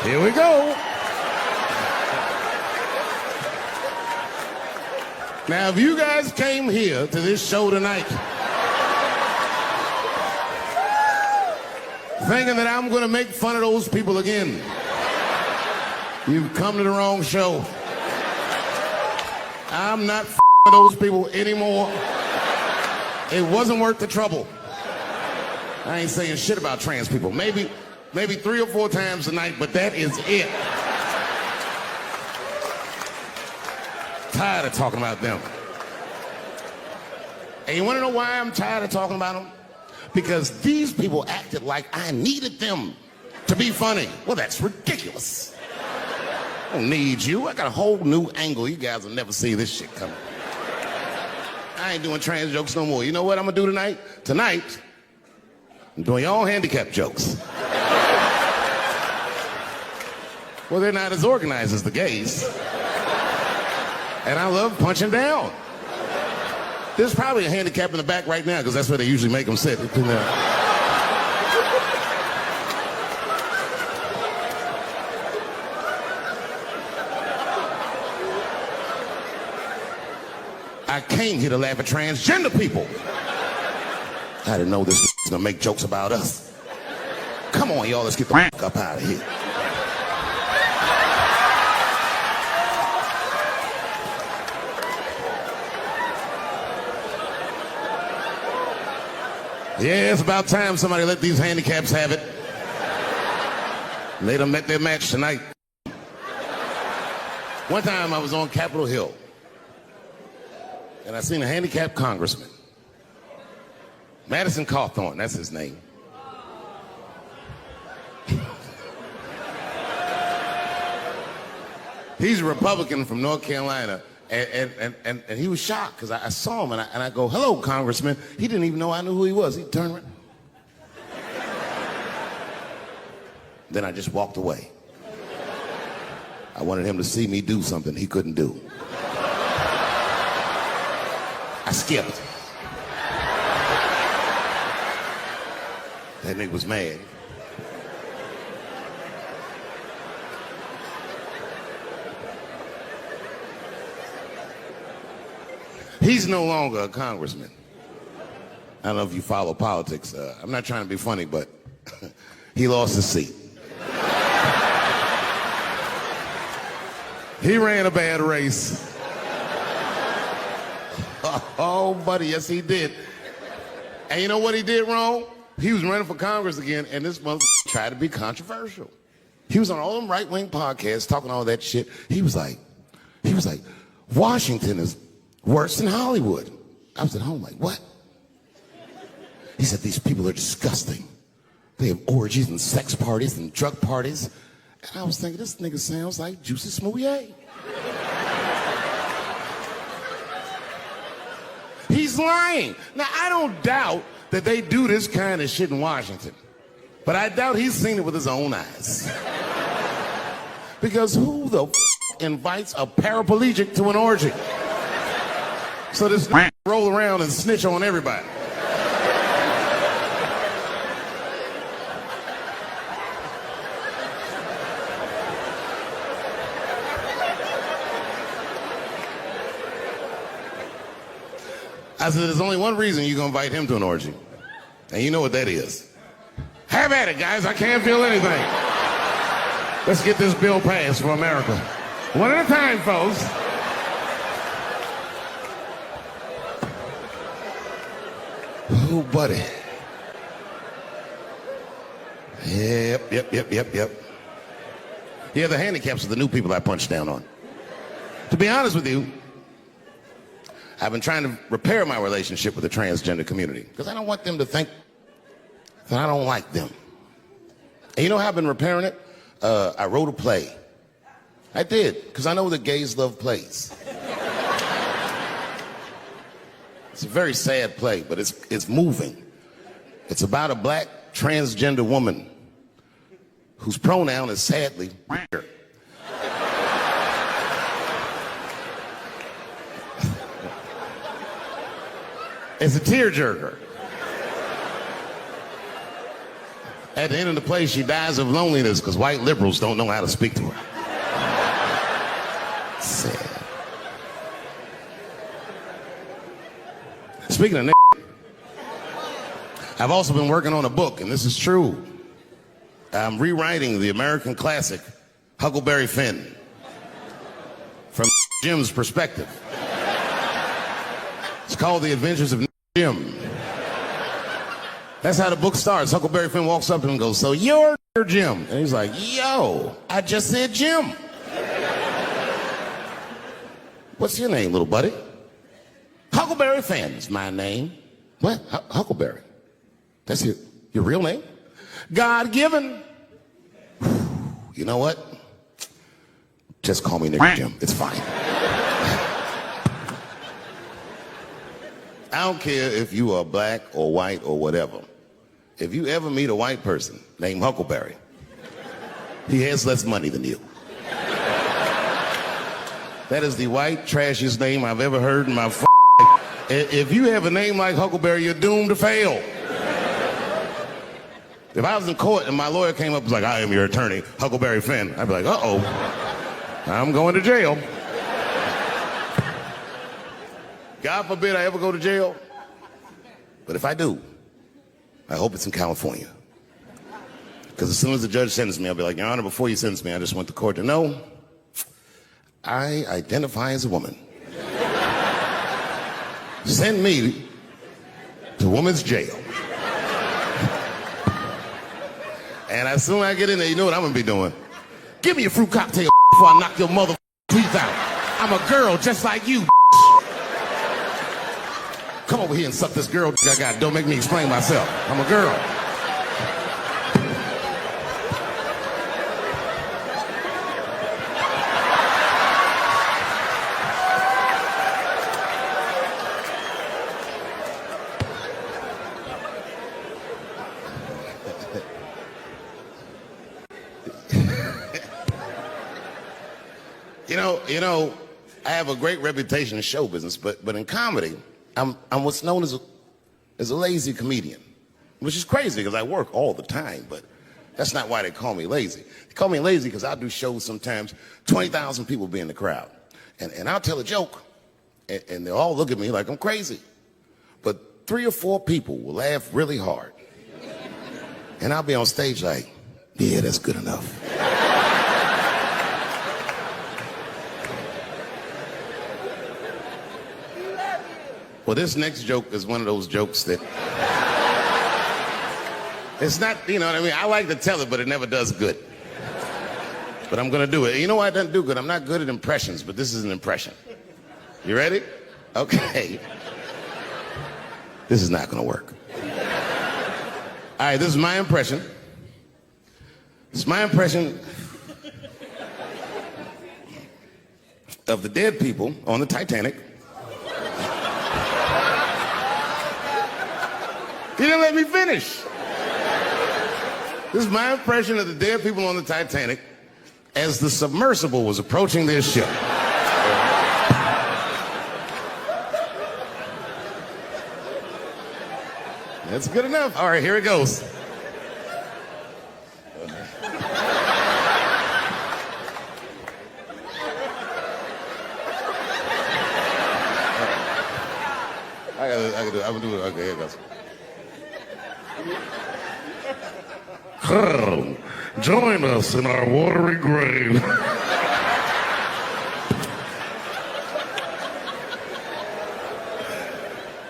Here we go. Now, if you guys came here to this show tonight thinking that I'm going to make fun of those people again, you've come to the wrong show. I'm not with those people anymore. It wasn't worth the trouble. I ain't saying shit about trans people. Maybe 3 or 4 times a night, but that is it. Tired of talking about them. And you want to know why I'm tired of talking about them? Because these people acted like I needed them to be funny. Well, that's ridiculous. I don't need you. I got a whole new angle. You guys will never see this shit coming. I ain't doing trans jokes no more. You know what I'm gonna do tonight? Tonight, I'm doing your own handicap jokes. Well, they're not as organized as the gays. And I love punching down. There's probably a handicap in the back right now because that's where they usually make them sit. I came here to laugh at transgender people. I didn't know this was gonna make jokes about us. Come on, y'all, let's get the fuck up out of here. Yeah, it's about time somebody let these handicaps have it. They done met their match tonight. One time I was on Capitol Hill, and I seen a handicapped congressman. Madison Cawthorn, that's his name. He's a Republican from North Carolina. And he was shocked because I saw him and I go, hello, Congressman. He didn't even know I knew who he was. He turned around. Then I just walked away. I wanted him to see me do something he couldn't do. I skipped. That nigga was mad. He's no longer a congressman. I don't know if you follow politics. I'm not trying to be funny, but he lost his seat. He ran a bad race. Oh, buddy, yes, he did. And you know what he did wrong? He was running for Congress again, and this motherfucker tried to be controversial. He was on all them right-wing podcasts talking all that shit. He was like, Washington is worse than Hollywood. I was at home like, what? He said, these people are disgusting. They have orgies and sex parties and drug parties. And I was thinking, this nigga sounds like Juicy Smouye. He's lying. Now, I don't doubt that they do this kind of shit in Washington. But I doubt he's seen it with his own eyes. Because who the invites a paraplegic to an orgy? So this roll around and snitch on everybody. I said, there's only one reason you're gonna invite him to an orgy. And you know what that is. Have at it, guys. I can't feel anything. Let's get this bill passed for America. One at a time, folks. Oh, buddy. Yep. Yeah, the handicaps are the new people I punched down on. To be honest with you, I've been trying to repair my relationship with the transgender community because I don't want them to think that I don't like them. And you know how I've been repairing it? I wrote a play. I did, because I know that gays love plays. It's a very sad play, but it's moving. It's about a black transgender woman whose pronoun is sadly It's a tearjerker. At the end of the play, she dies of loneliness because white liberals don't know how to speak to her. Sad. Speaking of I've also been working on a book, and this is true. I'm rewriting the American classic, Huckleberry Finn, from Jim's perspective. It's called The Adventures of Jim. That's how the book starts. Huckleberry Finn walks up to him and goes, "So you're Jim?" And he's like, "Yo, I just said Jim." "What's your name, little buddy?" "Huckleberry Finn is my name." "What? Huckleberry? That's your real name?" "God-given." "You know what? Just call me Nigger Jim. It's fine." I don't care if you are black or white or whatever. If you ever meet a white person named Huckleberry, he has less money than you. That is the white, trashiest name I've ever heard in my life. If you have a name like Huckleberry, you're doomed to fail. If I was in court and my lawyer came up and was like, "I am your attorney, Huckleberry Finn," I'd be like, "Uh-oh, I'm going to jail." God forbid I ever go to jail. But if I do, I hope it's in California. Because as soon as the judge sentenced me, I'll be like, "Your Honor, before you sentence me, I just want the court to know I identify as a woman. Send me to women's jail." And as soon as I get in there, you know what I'm gonna be doing? "Give me a fruit cocktail before I knock your mother teeth out. I'm a girl just like you. Come over here and suck this girl I got. Don't make me explain myself. I'm a girl." You know, I have a great reputation in show business, but in comedy, I'm what's known as a lazy comedian, which is crazy because I work all the time, but that's not why they call me lazy. They call me lazy because I do shows sometimes, 20,000 people be in the crowd, and I'll tell a joke, and they'll all look at me like I'm crazy, but 3 or 4 people will laugh really hard, and I'll be on stage like, "Yeah, that's good enough." Well, this next joke is one of those jokes that it's not, you know what I mean? I like to tell it, but it never does good. But I'm gonna do it. You know why it doesn't do good? I'm not good at impressions, but this is an impression. You ready? Okay. This is not gonna work. All right, this is my impression. It's my impression of the dead people on the Titanic. You didn't let me finish. This is my impression of the dead people on the Titanic as the submersible was approaching their ship. That's good enough. All right, here it goes. I'm gonna do it. Okay, here it goes. Join us in our watery grave.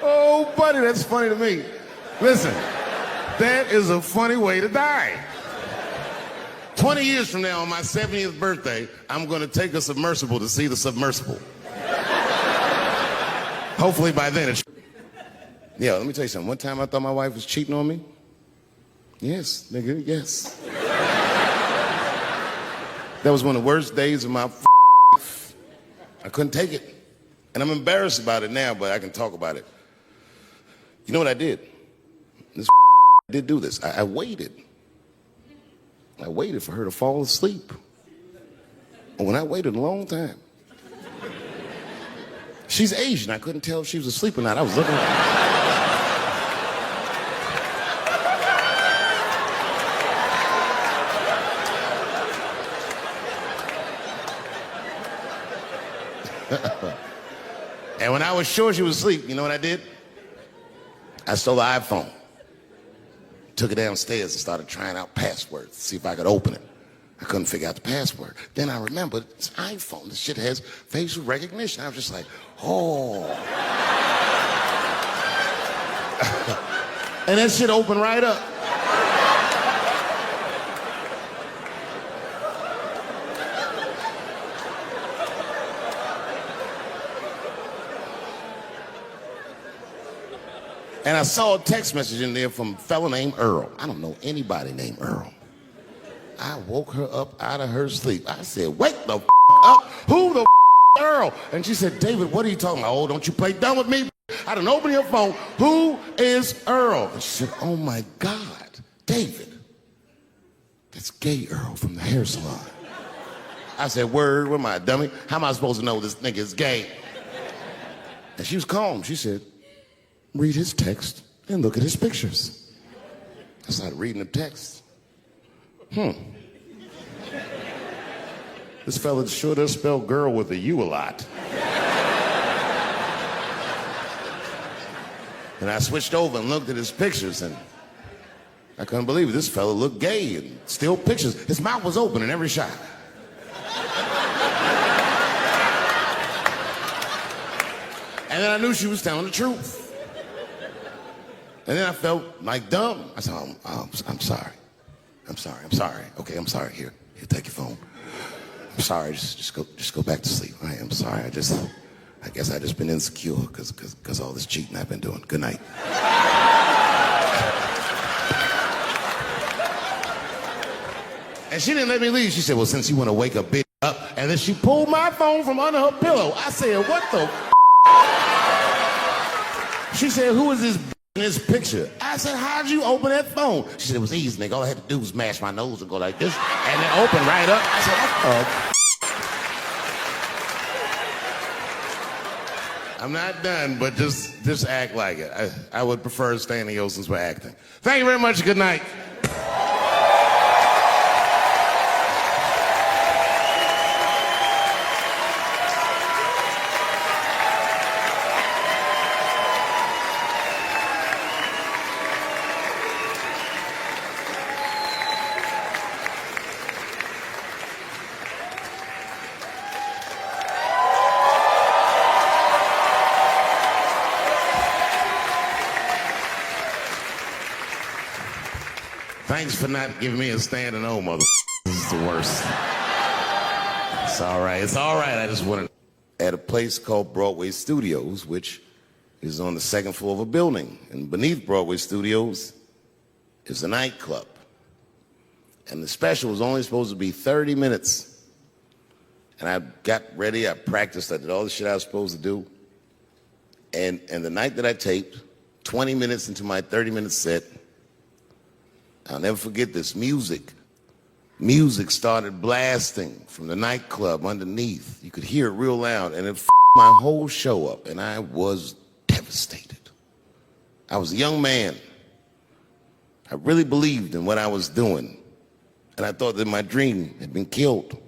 Oh, buddy, that's funny to me. Listen, that is a funny way to die. 20 years from now, on my 70th birthday, I'm going to take a submersible to see the submersible. Hopefully by then it's... Yeah, let me tell you something. One time I thought my wife was cheating on me. Yes, nigga, yes. That was one of the worst days of my life. I couldn't take it. And I'm embarrassed about it now, but I can talk about it. You know what I did? This did do this. I waited. I waited for her to fall asleep. And when I waited a long time, she's Asian. I couldn't tell if she was asleep or not. I was looking at her. when I was sure she was asleep, you know what I did? I stole the iPhone, took it downstairs and started trying out passwords to see if I could open it. I couldn't figure out the password. Then I remembered it's iPhone. This shit has facial recognition. I was just like, oh. And that shit opened right up. And I saw a text message in there from a fella named Earl. I don't know anybody named Earl. I woke her up out of her sleep. I said, wake the up. Who the Earl? And she said, David, what are you talking about? Oh, don't you play dumb with me? I done opened your phone. Who is Earl? And she said, oh my God, David. That's gay Earl from the hair salon. I said, word, what am I, dummy? How am I supposed to know this nigga is gay? And she was calm. She said, read his text and look at his pictures. I started reading the text. This fella sure does spell girl with a U a lot. And I switched over and looked at his pictures, and I couldn't believe it. This fella looked gay and still pictures. His mouth was open in every shot. And then I knew she was telling the truth. And then I felt like dumb. I said, I'm sorry. I'm sorry. Okay, I'm sorry. Here, take your phone. I'm sorry. Just go back to sleep. I am sorry. I guess I just been insecure because all this cheating I've been doing. Good night. And she didn't let me leave. She said, well, since you want to wake a bitch up, and then she pulled my phone from under her pillow. I said, what the She said, who is this in this picture? I said, how'd you open that phone? She said, it was easy, nigga. All I had to do was mash my nose and go like this, and it opened right up. I said, what the I'm not done, but just act like it. I would prefer staying in since we're acting. Thank you very much. Good night. Thanks for not giving me a standing O, mother. This is the worst. It's all right. It's all right. I just wanted at a place called Broadway Studios, which is on the second floor of a building. And beneath Broadway Studios is a nightclub. And the special was only supposed to be 30 minutes. And I got ready. I practiced. I did all the shit I was supposed to do. And the night that I taped, 20 minutes into my 30-minute set, I'll never forget this. Music started blasting from the nightclub underneath. You could hear it real loud, and it f***ed my whole show up, and I was devastated. I was a young man. I really believed in what I was doing, and I thought that my dream had been killed.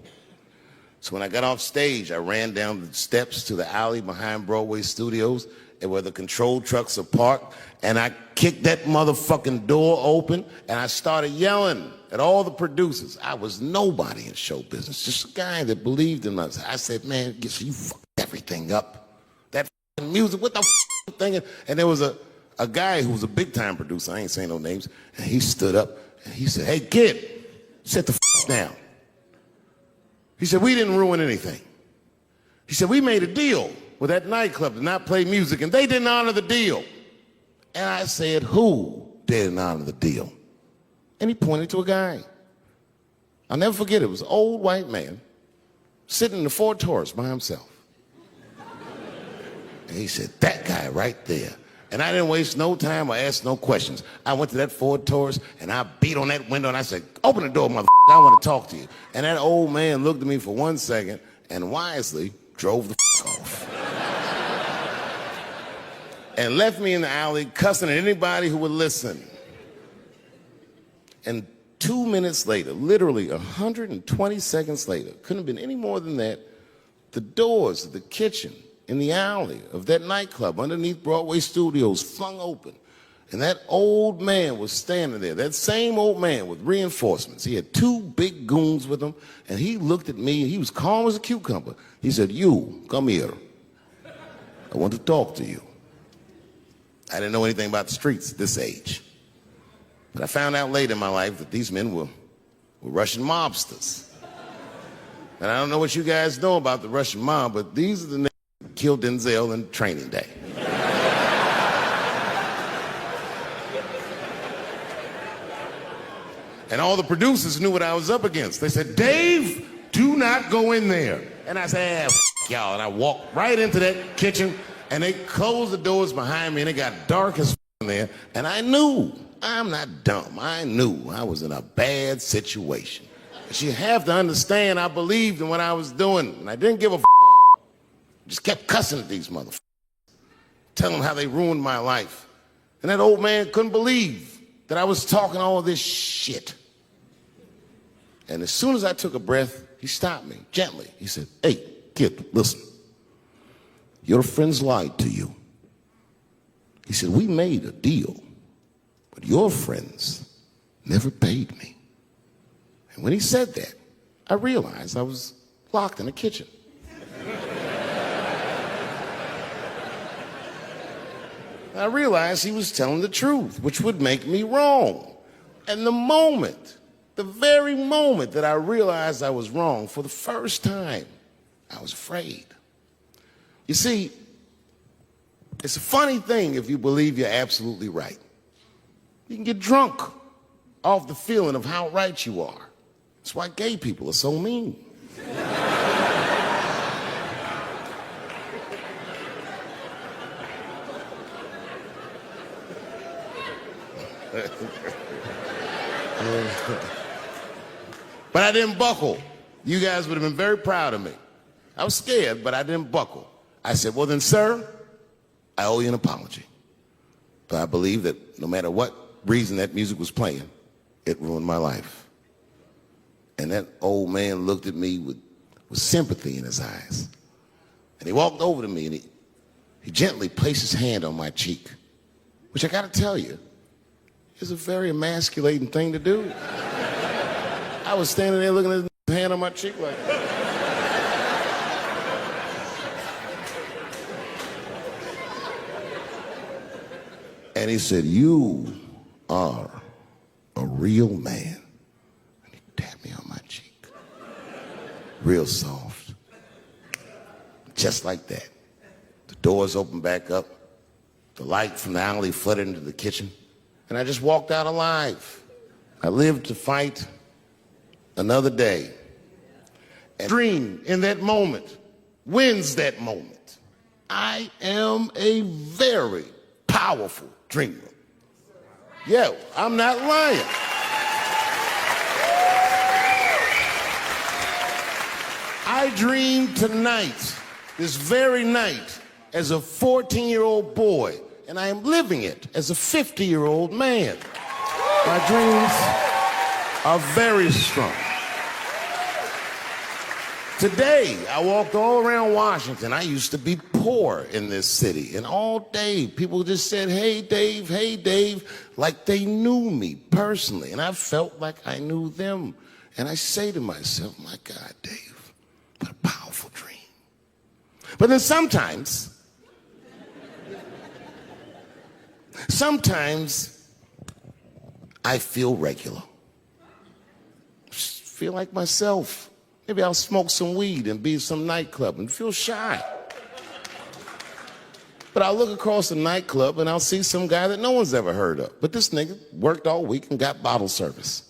So when I got off stage, I ran down the steps to the alley behind Broadway Studios, and where the control trucks are parked, and I kicked that motherfucking door open, and I started yelling at all the producers. I was nobody in show business, just a guy that believed in myself. I said, man, you fucked everything up. That music, what the thing? And there was a guy who was a big-time producer, I ain't saying no names, and he stood up, and he said, hey, kid, sit the down. He said, we didn't ruin anything. He said, we made a deal with that nightclub to not play music, and they didn't honor the deal. And I said, who didn't honor the deal? And he pointed to a guy. I'll never forget it. It was an old white man sitting in the Ford Taurus by himself. And he said, that guy right there. And I didn't waste no time or ask no questions. I went to that Ford Taurus, and I beat on that window, and I said, open the door, motherfucker. I want to talk to you. And that old man looked at me for 1 second and wisely drove the off. And left me in the alley cussing at anybody who would listen. And 2 minutes later, literally 120 seconds later, couldn't have been any more than that, the doors of the kitchen in the alley of that nightclub underneath Broadway Studios flung open. And that old man was standing there, that same old man with reinforcements. He had two big goons with him, and he looked at me, and he was calm as a cucumber. He said, "You, come here. I want to talk to you." I didn't know anything about the streets at this age. But I found out later in my life that these men were Russian mobsters. And I don't know what you guys know about the Russian mob, but these are the niggas who killed Denzel in Training Day. And all the producers knew what I was up against. They said, "Dave, do not go in there." And I said, "F y'all." And I walked right into that kitchen, and they closed the doors behind me, and it got dark as in there. And I knew, I'm not dumb, I knew I was in a bad situation. But you have to understand, I believed in what I was doing, and I didn't give a just kept cussing at these motherfuckers, telling them how they ruined my life. And that old man couldn't believe that I was talking all this shit. And as soon as I took a breath, he stopped me gently. He said, "Hey, kid, listen. Your friends lied to you." He said, "We made a deal, but your friends never paid me." And when he said that, I realized I was locked in the kitchen. I realized he was telling the truth, which would make me wrong. And the very moment that I realized I was wrong, for the first time, I was afraid. You see, it's a funny thing if you believe you're absolutely right. You can get drunk off the feeling of how right you are. That's why gay people are so mean. But I didn't buckle. You guys would have been very proud of me. I was scared, but I didn't buckle. I said, "Well then, sir, I owe you an apology. But I believe that no matter what reason that music was playing, it ruined my life." And that old man looked at me with sympathy in his eyes. And he walked over to me and he gently placed his hand on my cheek, which I gotta tell you, is a very emasculating thing to do. I was standing there looking at his hand on my cheek like, and he said, "You are a real man." And he tapped me on my cheek, real soft, just like that. The doors opened back up. The light from the alley flooded into the kitchen. And I just walked out alive. I lived to fight another day. And dream in that moment wins that moment. I am a very powerful dreamer. Yeah, I'm not lying. I dreamed tonight, this very night, as a 14-year-old boy, and I am living it as a 50-year-old man. My dreams are very strong. Today, I walked all around Washington. I used to be poor in this city, and all day people just said, "Hey, Dave," like they knew me personally, and I felt like I knew them. And I say to myself, "My God, Dave, what a powerful dream." But then sometimes I feel regular. Just feel like myself. Maybe I'll smoke some weed and be in some nightclub and feel shy. But I'll look across the nightclub and I'll see some guy that no one's ever heard of. But this nigga worked all week and got bottle service.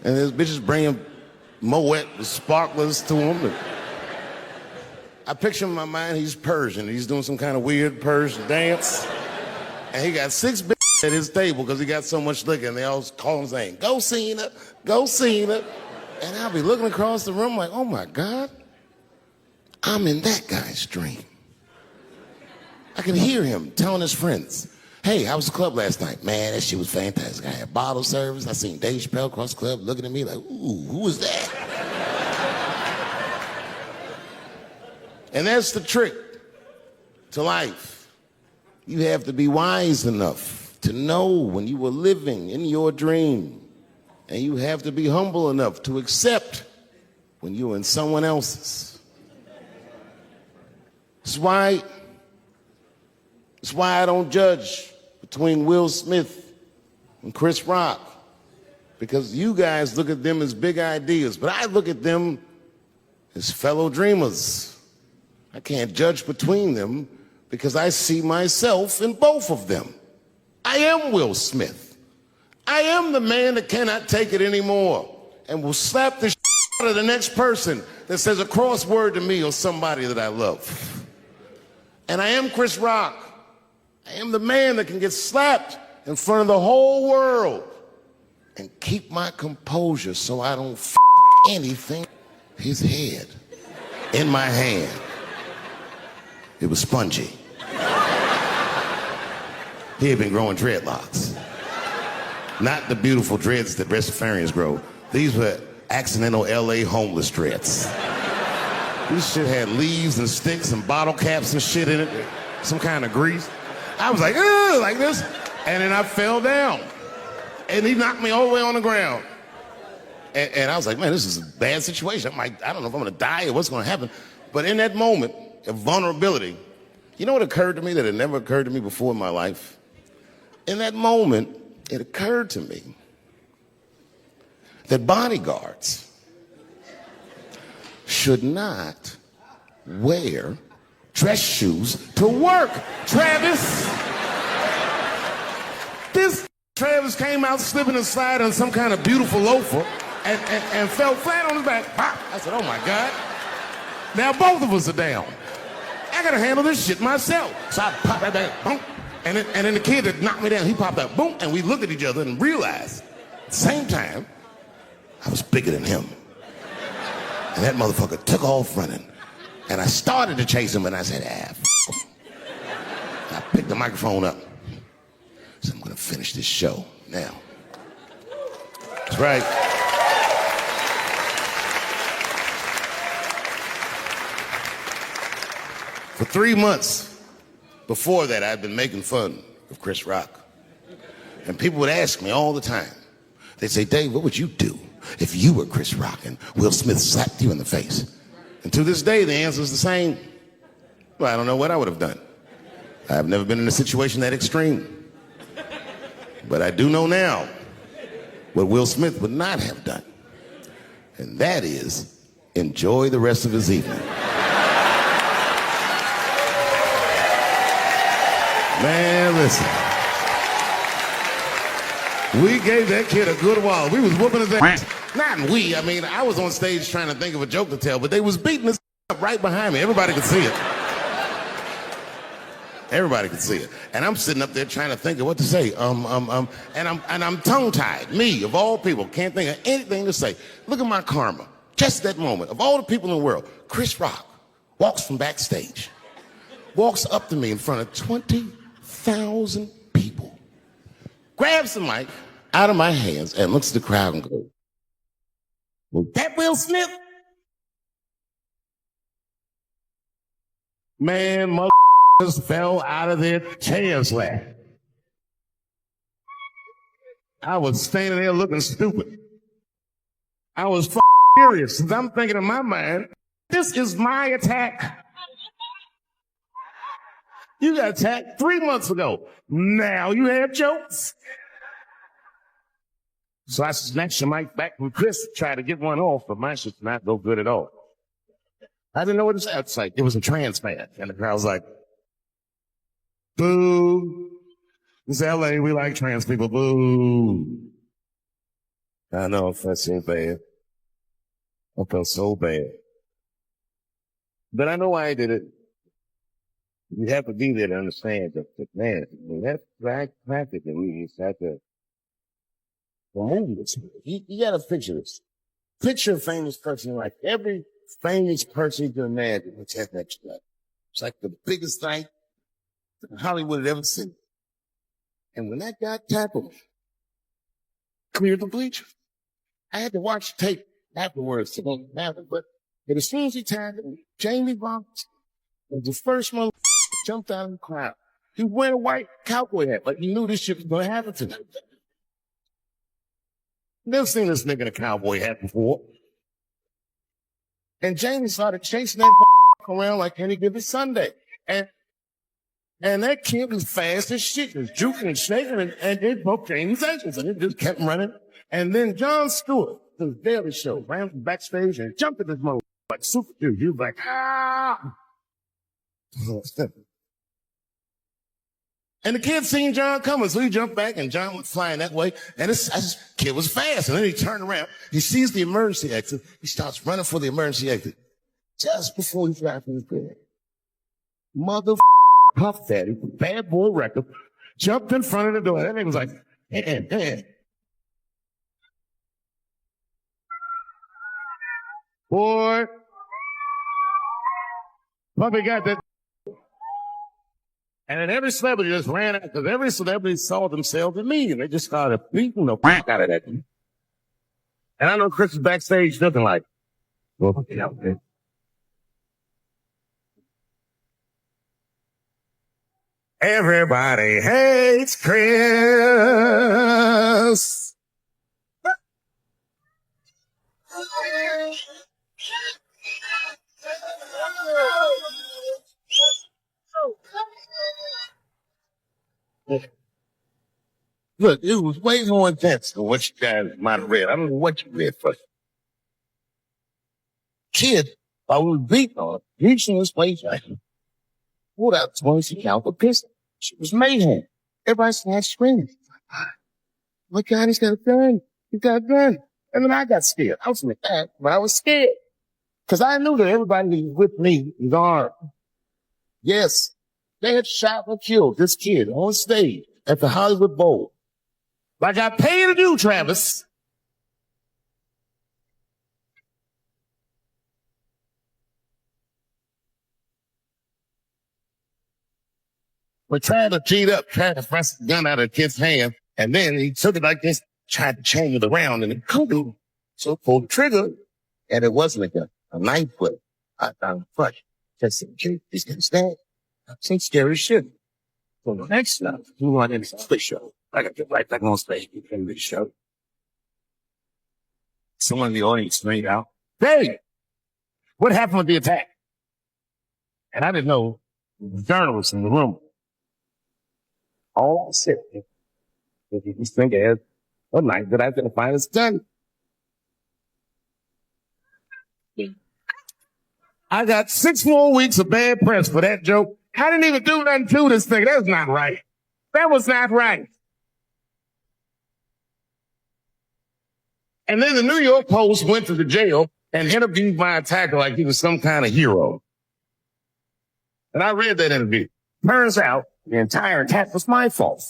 And there's bitches bringing Moet with sparklers to him. And I picture in my mind he's Persian. He's doing some kind of weird Persian dance. And he got 6 bitches at his table because he got so much liquor, and they all call him saying, "Go Cena, go Cena." And I'll be looking across the room like, oh my God, I'm in that guy's dream. I can hear him telling his friends, "Hey, how was the club last night?" "Man, that shit was fantastic. I had bottle service. I seen Dave Chappelle across the club looking at me like, ooh, who was that?" And that's the trick. to life. You have to be wise enough to know when you were living in your dream. And you have to be humble enough to accept when you're in someone else's. That's why I don't judge between Will Smith and Chris Rock. Because you guys look at them as big ideas, but I look at them as fellow dreamers. I can't judge between them because I see myself in both of them. I am Will Smith. I am the man that cannot take it anymore and will slap the shit out of the next person that says a crossword to me or somebody that I love. And I am Chris Rock. I am the man that can get slapped in front of the whole world and keep my composure so I don't anything. His head in my hand. It was spongy. He had been growing dreadlocks. Not the beautiful dreads that breastfarians grow. These were accidental LA homeless dreads. This shit had leaves and sticks and bottle caps and shit in it. Some kind of grease. I was like, ugh, like this. And then I fell down. And he knocked me all the way on the ground. And I was like, man, this is a bad situation. I'm like, I don't know if I'm gonna die or what's gonna happen. But in that moment of vulnerability, you know what occurred to me that had never occurred to me before in my life? In that moment, it occurred to me that bodyguards should not wear dress shoes to work. Travis, this Travis came out slipping and sliding on some kind of beautiful loafer and fell flat on his back. Pop. I said, oh my God. Now both of us are down. I gotta handle this shit myself. So I popped that back, boom. And then the kid that knocked me down, he popped up, boom. And we looked at each other and realized at the same time, I was bigger than him. And that motherfucker took off running. And I started to chase him and I said, f him. And I picked the microphone up. So I'm gonna finish this show now. That's right. For 3 months before that, I'd been making fun of Chris Rock. And people would ask me all the time. They'd say, Dave, what would you do if you were Chris Rock and Will Smith slapped you in the face? And to this day, the answer is the same. Well, I don't know what I would have done. I've never been in a situation that extreme. But I do know now what Will Smith would not have done. And that is enjoy the rest of his evening. Man, listen. We gave that kid a good while. We was whooping his ass. Not we. I mean, I was on stage trying to think of a joke to tell, but they was beating his up right behind me. Everybody could see it. Everybody could see it. And I'm sitting up there trying to think of what to say. And I'm tongue-tied. Me, of all people, can't think of anything to say. Look at my karma. Just that moment. Of all the people in the world, Chris Rock walks from backstage, walks up to me in front of 20,000 people, grabs the mic out of my hands and looks at the crowd and goes, "Was that Will Smith?" Man, motherfuckers fell out of their chairs laughing. I was standing there looking stupid. I was furious because I'm thinking in my mind, this is my attack. You got attacked 3 months ago. Now you have jokes. So I snatched the mic back from Chris, tried to get one off, but my shit's not no good at all. I didn't know what to say. It's like, it was a trans man. And the crowd was like, boo. It's LA, we like trans people, boo. I know, that seemed bad. I felt so bad. But I know why I did it. You have to be there to understand that, man, I mean, that's practice, and we just have to remove this. You gotta picture this. Picture a famous person, like every famous person you can imagine, which has that stuff. It's like the biggest thing Hollywood had ever seen. And when that guy tackled me, cleared the bleachers, I had to watch the tape afterwards to know what happened. But as soon as he tackled me, Jamie Foxx was the first one jumped out of the crowd. He was wearing a white cowboy hat, but he knew this shit was going to happen to him. Never seen this nigga in a cowboy hat before. And Jamie started chasing that around like any given Sunday. And that kid was fast as shit, was juking and shaking, and it broke Jamie's ankles, and it just kept running. And then Jon Stewart, the Daily Show, ran from backstage and jumped at this mother like super dude. He was like, ah! And the kid seen John coming, so he jumped back, and John went flying that way. And this kid was fast. And then he turned around. He sees the emergency exit. He starts running for the emergency exit. Just before he drives in his bed. Mother Puff Daddy, Bad Boy Record, jumped in front of the door. That nigga was like, hey. Boy, Puppy got that. And then every celebrity just ran out, because every celebrity saw themselves in me, and they just started beating the fuck out of that. And I know Chris was backstage looking like, well, yeah, okay. Everybody hates Chris. Look, it was way more intense than what you guys might have read. I don't know what you read first. Kid, I was beating on her, reaching his place, right? Pulled out 20 caliber pistol. She was mayhem. Everybody started screaming. Oh my God, he's got a gun. He's got a gun. And then I got scared. I was like that, but I was scared. Because I knew that everybody who was with me was armed. Yes, they had shot or killed this kid on stage at the Hollywood Bowl. Like I paid to do, Travis. We're trying to cheat up, trying to thrust the gun out of the kid's hand, and then he took it like this, tried to chain it around, and it couldn't. So pulled the trigger, and it wasn't a gun, a knife, but I found fuck. Just said, he's gonna stab. I've seen scary shit. So the next stuff, we went into the show. I got to right back on stage in the show. Someone in the audience screamed out, "Dave, what happened with the attack?" And I didn't know the journalists in the room. All I said, if you just think as a night that I was going to find his gun. I got 6 more weeks of bad press for that joke. I didn't even do nothing to this thing. That was not right. That was not right. And then the New York Post went to the jail and interviewed my attacker like he was some kind of hero. And I read that interview. Turns out the entire attack was my fault.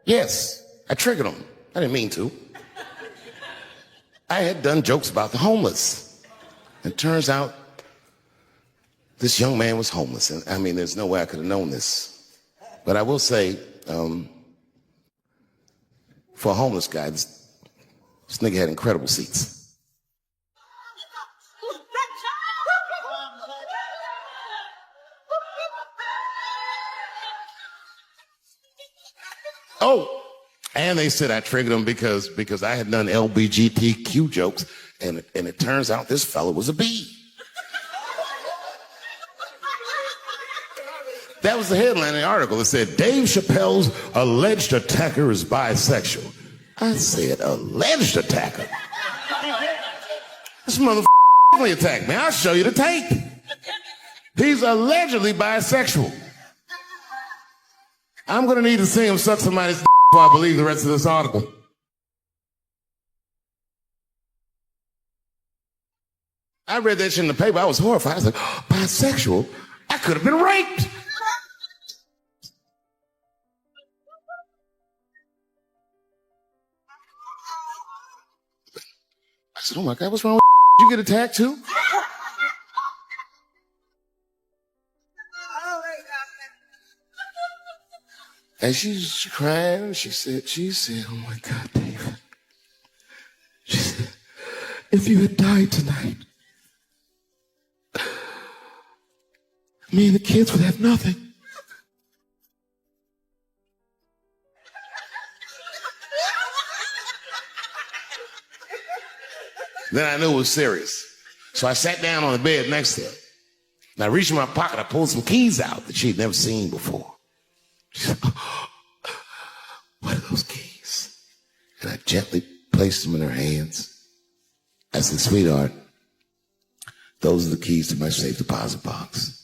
Yes, I triggered him. I didn't mean to. I had done jokes about the homeless. It turns out this young man was homeless. And I mean, there's no way I could have known this. But I will say, for a homeless guy, this nigga had incredible seats. Oh, and they said I triggered him because I had done LBGTQ jokes, and it turns out this fella was a B. That was the headline in the article. It said, Dave Chappelle's alleged attacker is bisexual. I said, alleged attacker? This motherfucker attacked me. I'll show you the tape. He's allegedly bisexual. I'm going to need to see him suck somebody's before I believe the rest of this article. I read that shit in the paper. I was horrified. I was like, oh, bisexual? I could have been raped. I said, oh my God, what's wrong with you? Did you get attacked too? And she cried, and she said, oh my God, David. She said, if you had died tonight, Me and the kids would have nothing. Then I knew it was serious. So I sat down on the bed next to her. And I reached in my pocket, I pulled some keys out that she'd never seen before. She said, oh, what are those keys? And I gently placed them in her hands. I said, sweetheart, those are the keys to my safe deposit box.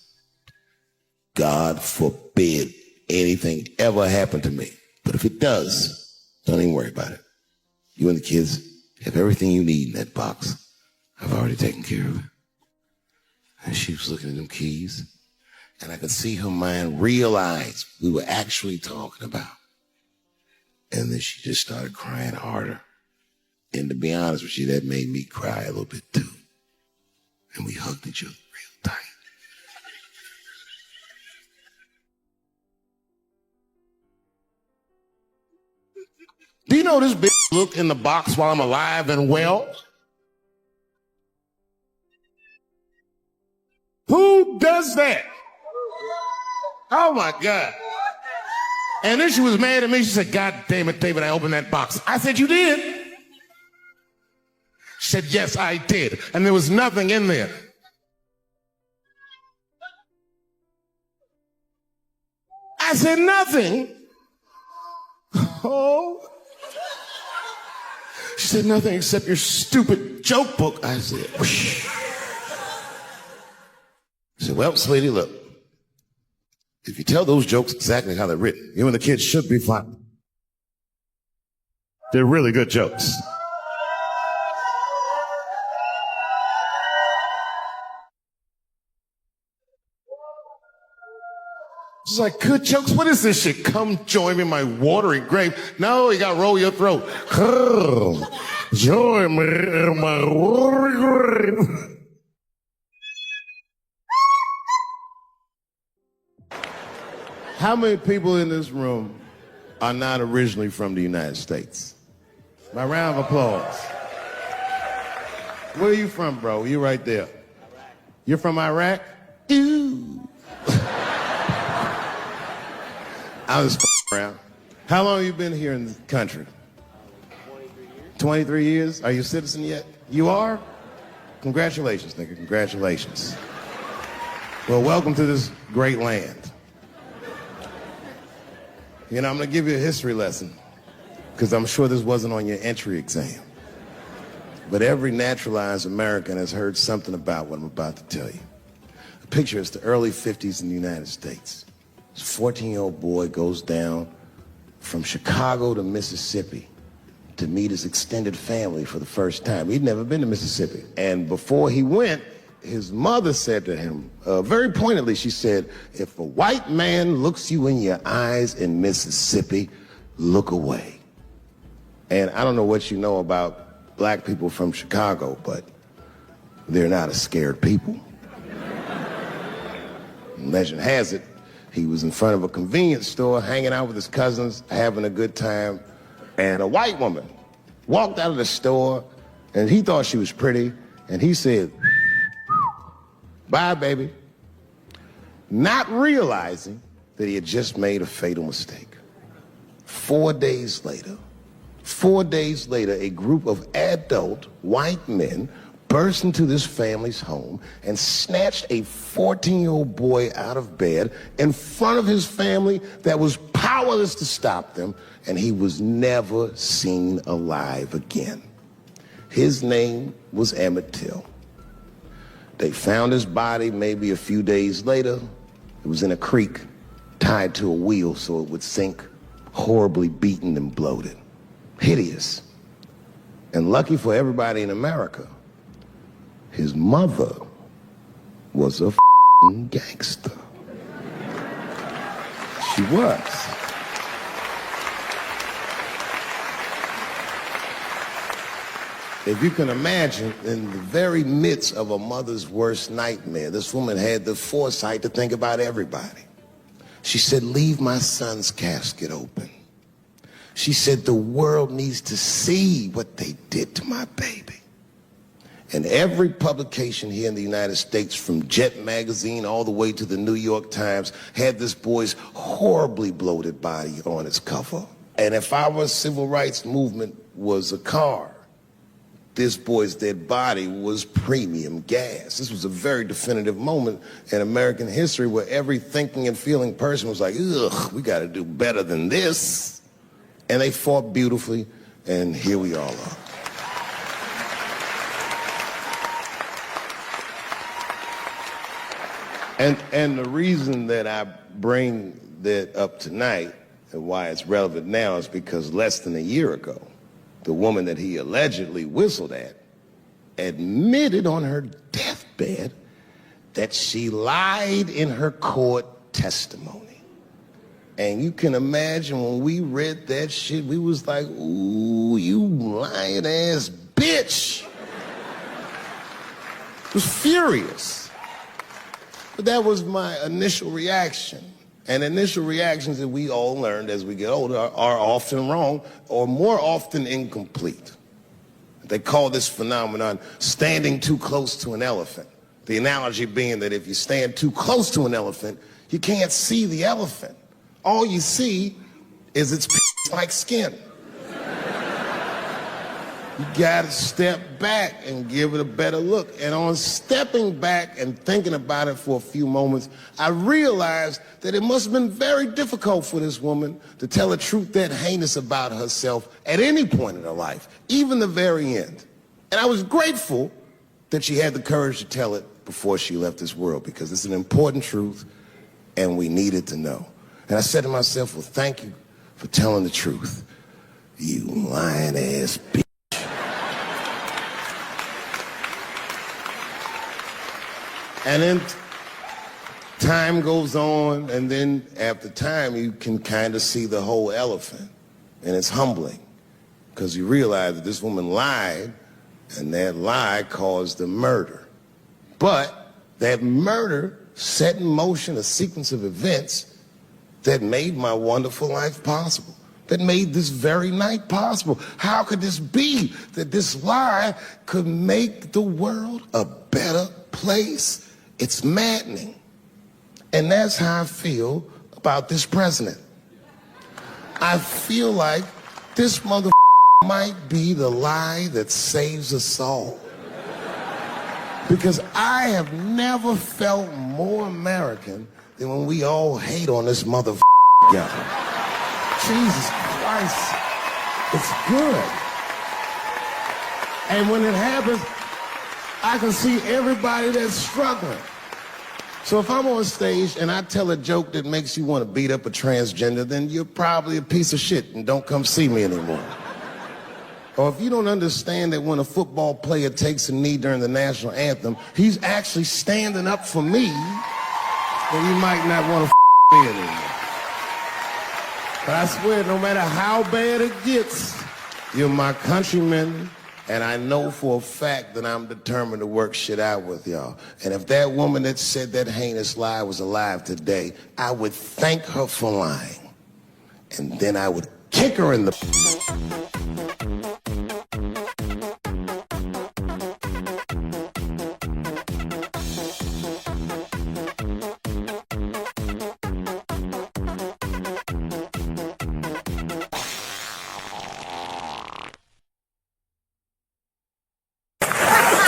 God forbid anything ever happen to me. But if it does, don't even worry about it. You and the kids have everything you need in that box. I've already taken care of it. And she was looking at them keys, and I could see her mind realize we were actually talking about. And then she just started crying harder. And to be honest with you, that made me cry a little bit too. And we hugged each other real tight. Do you know this bitch looked in the box while I'm alive and well? Who does that? Oh my God. And then she was mad at me. She said, God damn it, David, I opened that box. I said, you did? She said, yes, I did. And there was nothing in there. I said, nothing? Oh. She said, nothing except your stupid joke book. I said, whoosh. She said, well, sweetie, look. If you tell those jokes exactly how they're written, you and the kids should be fine. They're really good jokes. She's like, good jokes? What is this shit? Come join me in my watery grave. No, you gotta roll your throat. Join me in my watery grave. How many people in this room are not originally from the United States? My round of applause. Where are you from, bro? You right there. You're from Iraq? Ew. I was around. How long have you been here in the country? 23 years. Are you a citizen yet? You are? Congratulations, nigga. Congratulations. Well, welcome to this great land. You know, I'm going to give you a history lesson because I'm sure this wasn't on your entry exam. But every naturalized American has heard something about what I'm about to tell you. Picture it's the early 50s in the United States. This 14-year-old boy goes down from Chicago to Mississippi to meet his extended family for the first time. He'd never been to Mississippi. And before he went, his mother said to him, very pointedly, she said, if a white man looks you in your eyes in Mississippi, look away. And I don't know what you know about black people from Chicago, but they're not a scared people. Legend has it, he was in front of a convenience store hanging out with his cousins, having a good time, and a white woman walked out of the store, and he thought she was pretty, and he said, bye, baby, not realizing that he had just made a fatal mistake. 4 days later, a group of adult white men burst into this family's home and snatched a 14-year-old boy out of bed in front of his family that was powerless to stop them, and he was never seen alive again. His name was Emmett Till. They found his body maybe a few days later. It was in a creek, tied to a wheel so it would sink, horribly beaten and bloated. Hideous. And lucky for everybody in America, his mother was a f***ing gangster. She was. If you can imagine, in the very midst of a mother's worst nightmare, this woman had the foresight to think about everybody. She said, leave my son's casket open. She said, the world needs to see what they did to my baby. And every publication here in the United States, from Jet Magazine all the way to the New York Times, had this boy's horribly bloated body on its cover. And if our civil rights movement was a car, this boy's dead body was premium gas. This was a very definitive moment in American history where every thinking and feeling person was like, ugh, we got to do better than this. And they fought beautifully, and here we all are. And the reason that I bring that up tonight and why it's relevant now is because less than a year ago, the woman that he allegedly whistled at admitted on her deathbed that she lied in her court testimony. And you can imagine when we read that shit, we was like, ooh, you lying ass bitch. I was furious. But that was my initial reaction. And initial reactions that we all learned as we get older are often wrong or more often incomplete. They call this phenomenon standing too close to an elephant. The analogy being that if you stand too close to an elephant, you can't see the elephant. All you see is its like skin. You gotta step back and give it a better look. And on stepping back and thinking about it for a few moments, I realized that it must have been very difficult for this woman to tell a truth that heinous about herself at any point in her life, even the very end. And I was grateful that she had the courage to tell it before she left this world, because it's an important truth and we needed to know. And I said to myself, well, thank you for telling the truth, you lying ass bitch. And then time goes on, and then after time, you can kind of see the whole elephant. And it's humbling, because you realize that this woman lied, and that lie caused the murder. But that murder set in motion a sequence of events that made my wonderful life possible, that made this very night possible. How could this be that this lie could make the world a better place? It's maddening. And that's how I feel about this president. I feel like this mother might be the lie that saves us all. Because I have never felt more American than when we all hate on this mother guy. Jesus Christ, it's good. And when it happens, I can see everybody that's struggling. So if I'm on stage and I tell a joke that makes you want to beat up a transgender, then you're probably a piece of shit and don't come see me anymore. Or if you don't understand that when a football player takes a knee during the national anthem, he's actually standing up for me, then you might not want to me anymore. But I swear, no matter how bad it gets, you're my countrymen. And I know for a fact that I'm determined to work shit out with y'all. And if that woman that said that heinous lie was alive today, I would thank her for lying. And then I would kick her in the...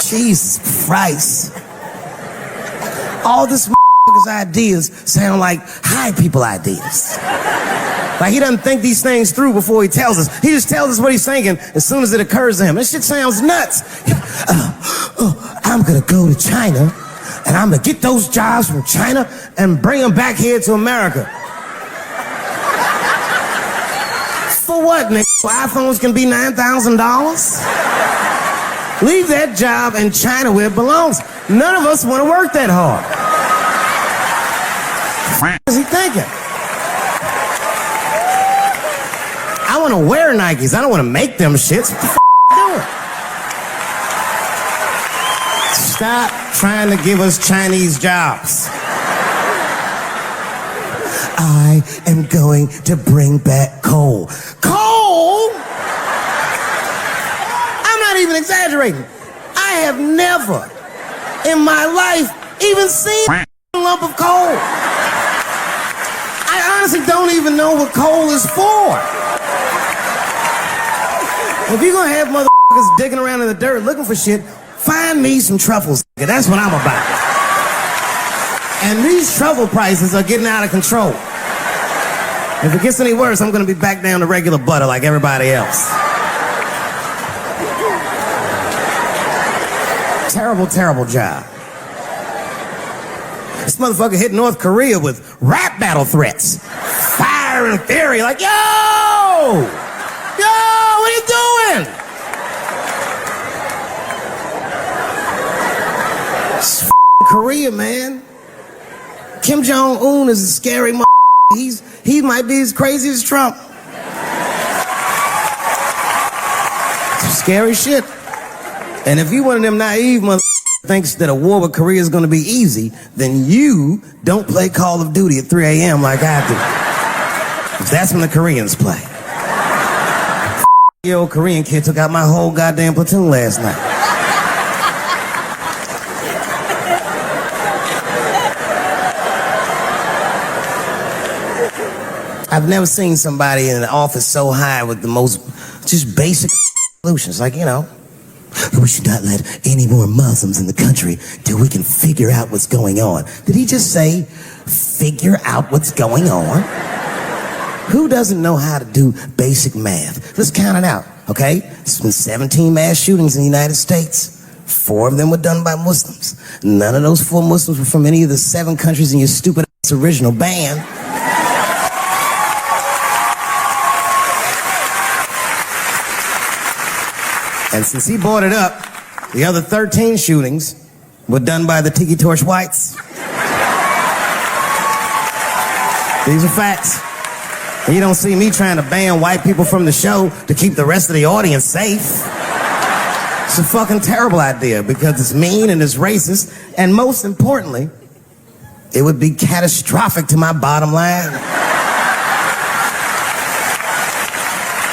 Jesus Christ. All this motherfucker's ideas sound like high people ideas. Like he doesn't think these things through before he tells us. He just tells us what he's thinking as soon as it occurs to him. This shit sounds nuts. I'm gonna go to China and I'm gonna get those jobs from China and bring them back here to America. For what, nigga? So iPhones can be $9,000? Leave that job in China where it belongs. None of us want to work that hard. What is he thinking? I want to wear Nikes. I don't want to make them shits. What the doing? Stop trying to give us Chinese jobs. I am going to bring back coal. Coal? I'm not even exaggerating. I I have never in my life even seen a lump of coal. I honestly don't even know what coal is for. If you're gonna have motherfuckers digging around in the dirt looking for shit, find me some truffles. That's what I'm about. And these truffle prices are getting out of control. If it gets any worse, I'm gonna be back down to regular butter like everybody else. Terrible, terrible job. This motherfucker hit North Korea with rap battle threats. Fire and fury, like, yo! Yo, what are you doing? It's Korea, man. Kim Jong-un is a scary motherfucker. He might be as crazy as Trump. Some scary shit. And if you one of them naive motherfuckers thinks that a war with Korea is going to be easy, then you don't play Call of Duty at 3 a.m. like I do. 'Cause that's when the Koreans play. The old Korean kid took out my whole goddamn platoon last night. I've never seen somebody in an office so high with the most just basic solutions. Like, you know, we should not let any more Muslims in the country till we can figure out what's going on. Did he just say, figure out what's going on? Who doesn't know how to do basic math? Let's count it out, okay? There's been 17 mass shootings in the United States. 4 of them were done by Muslims. None of those 4 Muslims were from any of the 7 countries in your stupid ass original band. And since he brought it up, the other 13 shootings were done by the Tiki Torch Whites. These are facts. And you don't see me trying to ban white people from the show to keep the rest of the audience safe. It's a fucking terrible idea because it's mean and it's racist. And most importantly, it would be catastrophic to my bottom line.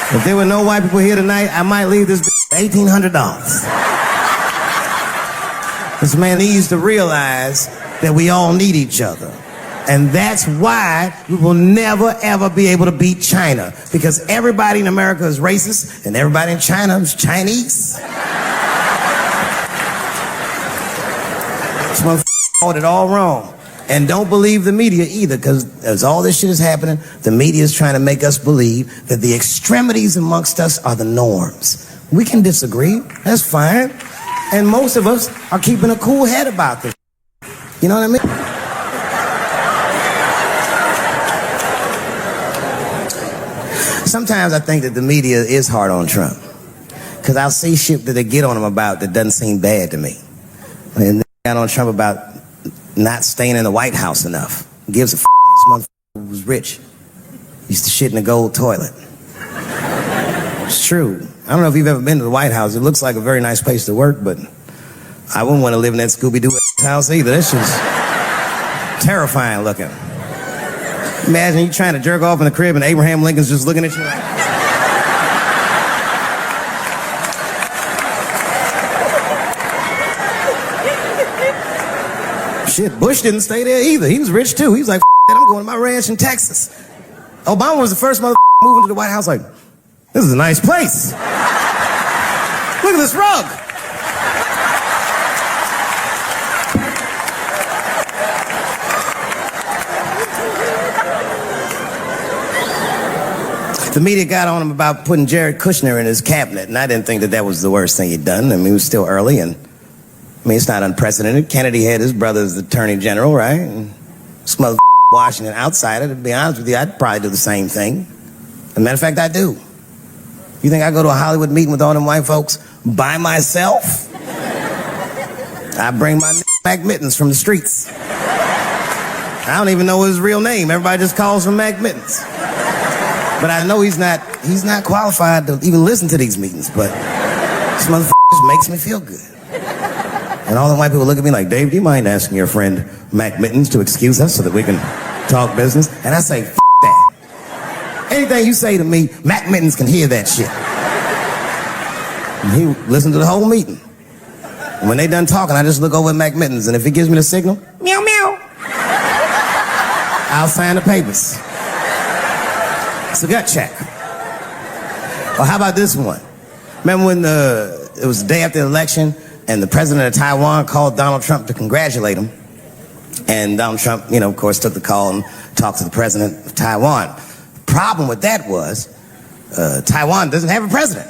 If there were no white people here tonight, I might leave this $1,800. This man needs to realize that we all need each other. And that's why we will never, ever be able to beat China. Because everybody in America is racist, and everybody in China is Chinese. This motherfucker got it all wrong. And don't believe the media either, because as all this shit is happening, the media is trying to make us believe that the extremities amongst us are the norms. We can disagree, that's fine. And most of us are keeping a cool head about this. You know what I mean? Sometimes I think that the media is hard on Trump. Because I'll see shit that they get on him about that doesn't seem bad to me. And they got on Trump about not staying in the White House enough. Gives a f***. This motherfucker was rich. Used to shit in a gold toilet. It's true. I don't know if you've ever been to the White House. It looks like a very nice place to work, but I wouldn't want to live in that Scooby-Doo house either. That's just terrifying looking. Imagine you trying to jerk off in the crib and Abraham Lincoln's just looking at you like... Shit, Bush didn't stay there either. He was rich too. He was like, I'm going to my ranch in Texas. Obama was the first motherfucker moving to the White House like, this is a nice place. Look at this rug. The media got on him about putting Jared Kushner in his cabinet, and I didn't think that that was the worst thing he'd done. I mean, it was still early, and I mean, it's not unprecedented. Kennedy had his brother as the attorney general, right? And this mother Washington outsider, to be honest with you, I'd probably do the same thing. As a matter of fact, I do. You think I go to a Hollywood meeting with all them white folks by myself? I bring my Mac Mittens from the streets. I don't even know his real name. Everybody just calls him Mac Mittens. But I know he's not qualified to even listen to these meetings, but this motherfucker just makes me feel good. And all the white people look at me like, Dave, do you mind asking your friend Mac Mittens to excuse us so that we can talk business? And I say, f*** that. Anything you say to me, Mac Mittens can hear that shit. And he listened to the whole meeting. And when they done talking, I just look over at Mac Mittens, and if he gives me the signal, meow, meow, I'll sign the papers. It's a gut check. Or how about this one? Remember when it was the day after the election, and the president of Taiwan called Donald Trump to congratulate him? And Donald Trump, of course, took the call and talked to the president of Taiwan. The problem with that was Taiwan doesn't have a president.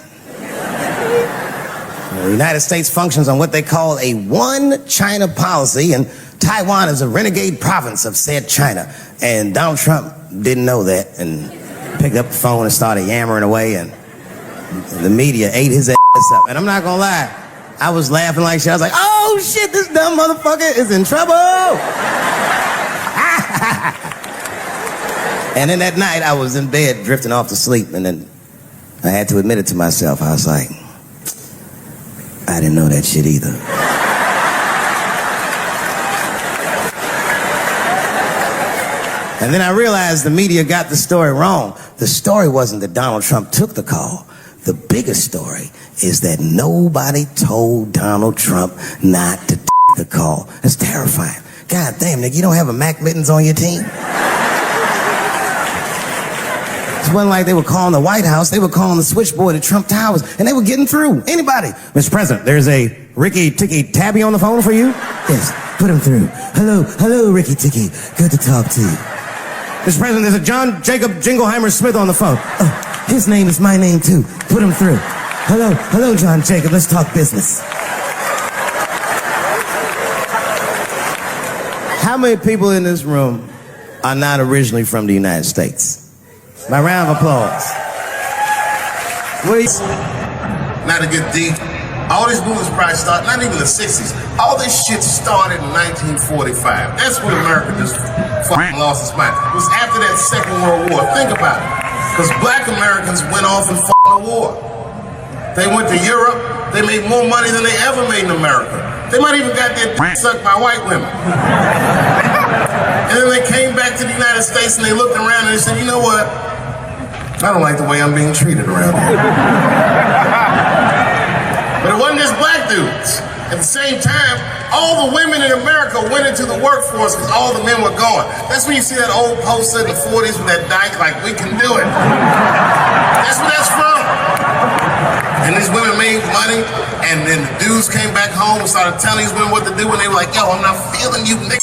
The United States functions on what they call a one China policy, and Taiwan is a renegade province of said China. And Donald Trump didn't know that and picked up the phone and started yammering away, and the media ate his ass up. And I'm not gonna lie, I was laughing like shit. I was like, oh shit, this dumb motherfucker is in trouble. And then that night I was in bed drifting off to sleep, and then I had to admit it to myself. I was like, I didn't know that shit either. And then I realized the media got the story wrong. The story wasn't that Donald Trump took the call. The biggest story is that nobody told Donald Trump not to take the call. That's terrifying. God damn, nigga, you don't have a Mac Mittens on your team? It wasn't like they were calling the White House. They were calling the switchboard at Trump Towers, and they were getting through. Anybody. Mr. President, there's a Ricky Ticky Tabby on the phone for you? Yes, put him through. Hello, Ricky Ticky. Good to talk to you. Mr. President, there's a John Jacob Jingleheimer Smith on the phone. Oh, his name is my name, too. Put him through. Hello, John Jacob. Let's talk business. How many people in this room are not originally from the United States? My round of applause. Please. Not to get deep. All these movies probably started, not even the 60s. All this shit started in 1945. That's when America just fucking lost its mind. It was after that Second World War. Think about it. Because black Americans went off and fought the war. They went to Europe. They made more money than they ever made in America. They might even got their dick sucked by white women. And then they came back to the United States and they looked around and they said, you know what? I don't like the way I'm being treated around here. But it wasn't just black dudes. At the same time, all the women in America went into the workforce because all the men were gone. That's when you see that old poster in the 40s with that dyke, like, we can do it. That's where that's from. And these women made money, and then the dudes came back home and started telling these women what to do, and they were like, yo, I'm not feeling you, nigga.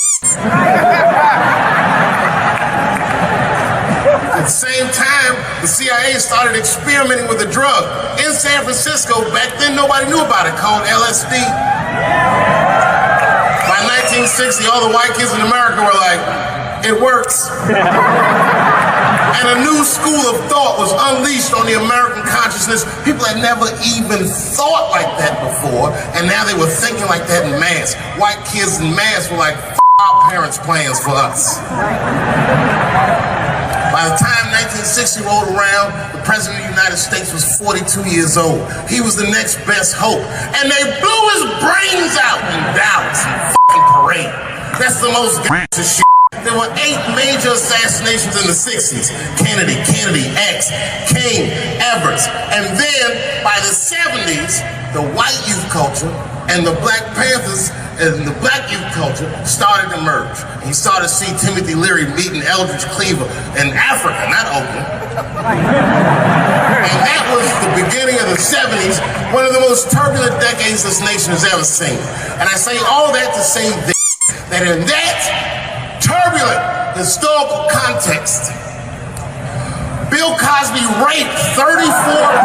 At the same time, the CIA started experimenting with a drug in San Francisco. Back then, nobody knew about it, called LSD. By 1960, all the white kids in America were like, it works. And a new school of thought was unleashed on the American consciousness. People had never even thought like that before, and now they were thinking like that in mass. White kids in mass were like, F our parents' plans for us. By the time 1960 rolled around, the President of the United States was 42 years old. He was the next best hope. And they blew his brains out in Dallas in fucking parade. That's the most gangster shit. There were 8 major assassinations in the 60s. Kennedy, X, King, Evers. And then by the 70s, the white youth culture and the Black Panthers and the black youth culture started to merge. And you started to see Timothy Leary meeting Eldridge Cleaver in Africa, not Oakland. And that was the beginning of the 70s, one of the most turbulent decades this nation has ever seen. And I say all that to say this, that in that turbulent historical context, Bill Cosby raped 34...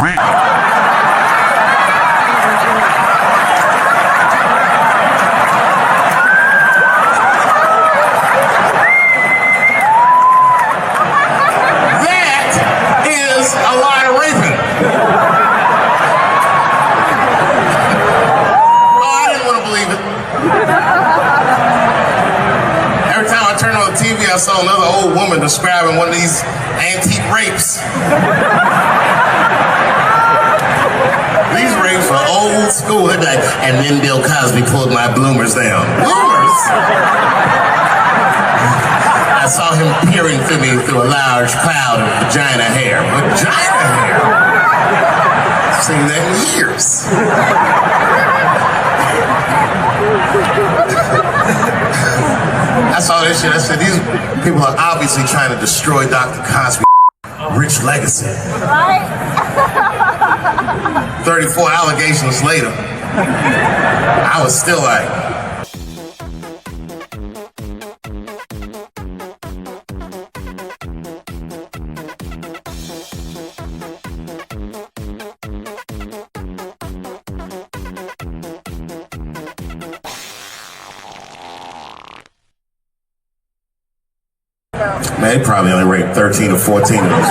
I saw another old woman describing one of these antique rapes. These rapes were old school. They'd be like, and then Bill Cosby pulled my bloomers down. Bloomers? I saw him peering through me through a large cloud of vagina hair. Vagina hair? I've seen that in years. I saw this shit. I said, these people are obviously trying to destroy Dr. Cosby's rich legacy. Right? 34 allegations later, I was still like, man, they probably only raped 13 or 14 of those.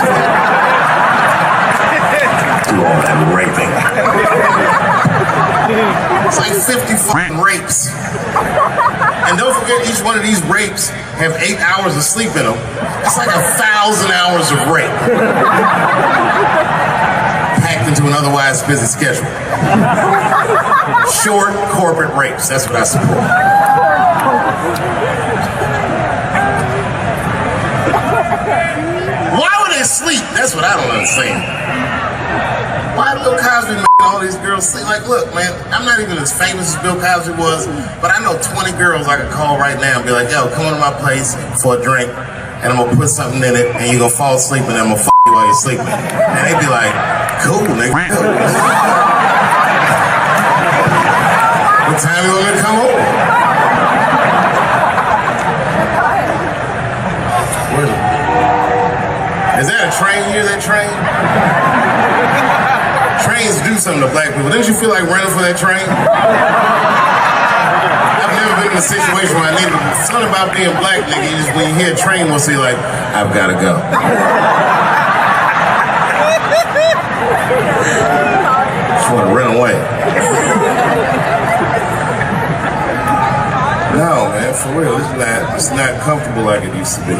Do all that raping. It's like 50 fucking rapes. And don't forget, each one of these rapes have 8 hours of sleep in them. It's like 1,000 hours of rape. Packed into an otherwise busy schedule. Short corporate rapes, that's what I support. Why would they sleep? That's what I don't understand. Why did Bill Cosby make all these girls sleep? Like, look, man, I'm not even as famous as Bill Cosby was, but I know 20 girls I could call right now and be like, yo, come on to my place for a drink, and I'm gonna put something in it, and you're gonna fall asleep, and I'm gonna f you while you're sleeping. And they'd be like, cool, nigga. What time you want me to come over? Is that a train here, that train? Trains do something to black people. Didn't you feel like running for that train? I've never been in a situation where I needed something about being black, nigga. You just, when you hear a train, we'll see like, I've gotta go. Just wanna run away. No, man, for real, it's not comfortable like it used to be.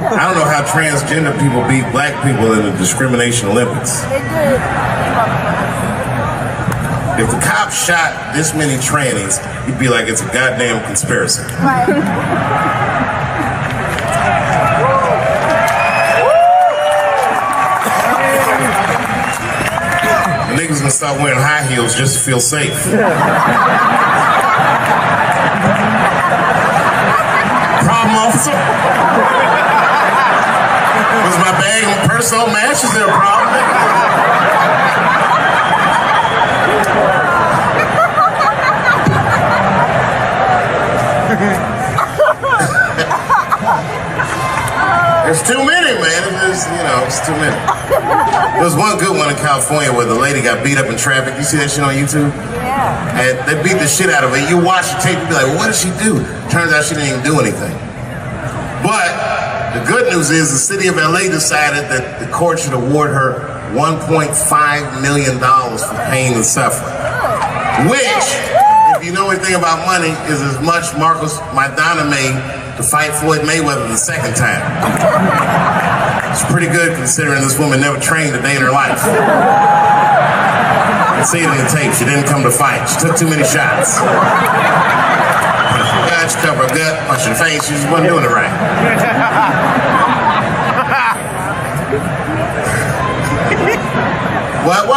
I don't know how transgender people beat black people in the discrimination Olympics. They did. If the cops shot this many trannies, you'd be like, it's a goddamn conspiracy. Right. The niggas gonna start wearing high heels just to feel safe. Problem, officer? Was my bag and purse all matched? Is there a problem? There's too many, man. It's too many. There was one good one in California where the lady got beat up in traffic. You see that shit on YouTube? Yeah. And they beat the shit out of her. You watch the tape and be like, well, what did she do? Turns out she didn't even do anything. But the good news is the city of LA decided that the court should award her $1.5 million for pain and suffering. Which, if you know anything about money, is as much Marcos Maidana made to fight Floyd Mayweather the second time. It's pretty good considering this woman never trained a day in her life. You can see it in the tape. She didn't come to fight. She took too many shots. She covered her gut, punched her face. She just wasn't doing it right. What?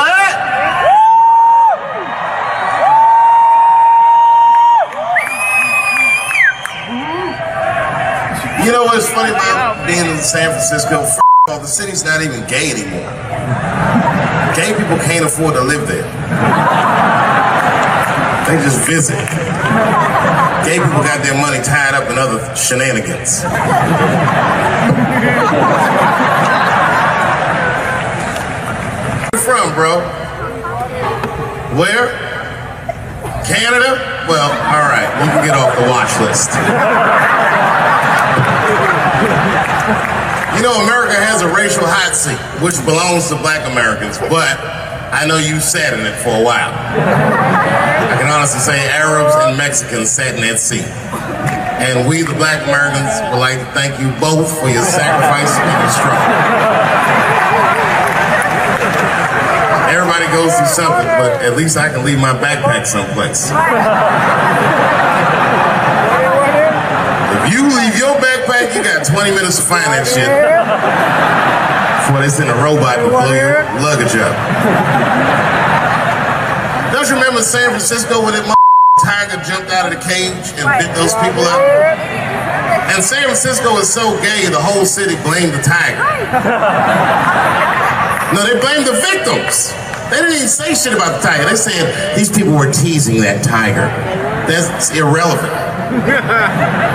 You know what's funny about being in San Francisco? First of all, the city's not even gay anymore. Gay people can't afford to live there. They just visit. Gay people got their money tied up in other shenanigans. Where you from, bro? Where? Canada? Well, all right, you can get off the watch list. You know, America has a racial hot seat, which belongs to black Americans, but I know you sat in it for a while. I can honestly say Arabs and Mexicans sat in that seat. And we, the black Americans, would like to thank you both for your sacrifice and your struggle. Everybody goes through something, but at least I can leave my backpack someplace. If you leave your backpack, you got 20 minutes to find that shit before they send a robot to blow your luggage up. Don't you remember San Francisco when it tiger jumped out of the cage and bit those people up. And San Francisco is so gay, the whole city blamed the tiger. No, they blamed the victims. They didn't even say shit about the tiger. They said these people were teasing that tiger. That's irrelevant.